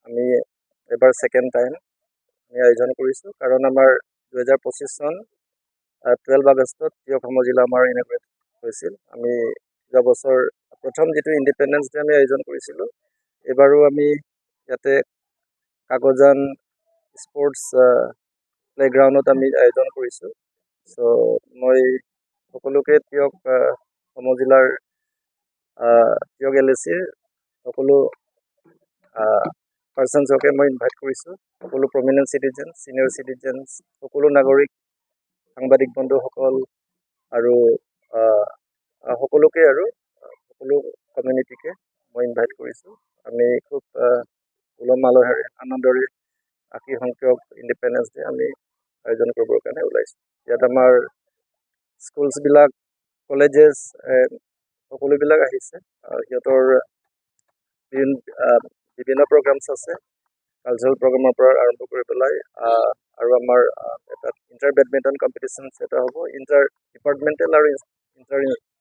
আমি এবাৰ second time আমি আয়োজন কৰিছোঁ কাৰণ আমাৰ 2025 চন 12 আগষ্টত অসম জিলা আমাৰ ইনগ্ৰেট হৈছিল। আমি যোৱা বছৰ প্ৰথম যেটো ইণ্ডিপেণ্ডেন্স ডে আমি আয়োজন কৰিছিলোঁ, এবাৰো আমি ইয়াতে কাকজান স্পৰ্টছ প্লেগ্ৰাউণ্ডত আমি আয়োজন কৰিছোঁ। সো মই সকলোকে অসম জিলাৰ LACৰ সকলো পাৰ্চনছকে মই ইনভাইট কৰিছোঁ। সকলো প্ৰমিনেণ্ট চিটিজেন, চিনিয়ৰ চিটিজেন, সকলো নাগৰিক, সাংবাদিক বন্ধুসকল আৰু সকলোকে আৰু সকলো কমিউনিটিকে মই ইনভাইট কৰিছোঁ। আমি খুব উলহ মালহেৰে আনন্দৰে 80 সংখ্যক ইণ্ডিপেণ্ডেন্স ডে আমি আয়োজন কৰিবৰ কাৰণে ওলাইছোঁ। ইয়াত আমাৰ স্কুলছবিলাক, কলেজেছ সকলোবিলাক আহিছে। সিহঁতৰ বিভিন্ন প্ৰগ্ৰামছ আছে, কালচাৰেল প্ৰগ্ৰামৰ পৰা আৰম্ভ কৰি পেলাই আৰু আমাৰ এটা ইণ্টাৰ বেডমিণ্টন কম্পিটিশ্যনছ এটা হ'ব, ইণ্টাৰ ডিপাৰ্টমেণ্টেল আৰু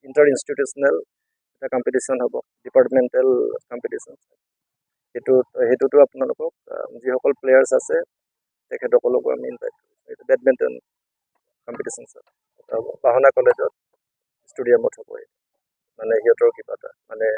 ইণ্টাৰ ইনষ্টিটিউচনেল এটা কম্পিটিশ্যন হ'ব, ডিপাৰ্টমেণ্টেল কম্পিটিশ্যন। সেইটোতো আপোনালোকক যিসকল প্লেয়াৰ্ছ আছে তেখেতসকলকো আমি ইনভাইট কৰিছোঁ। এইটো বেডমিণ্টন কম্পিটিশ্যনছ এটা হ'ব, বাহনা কলেজত ষ্টেডিয়ামত হ'ব। মানে সিহঁতৰ কিবা এটা মানে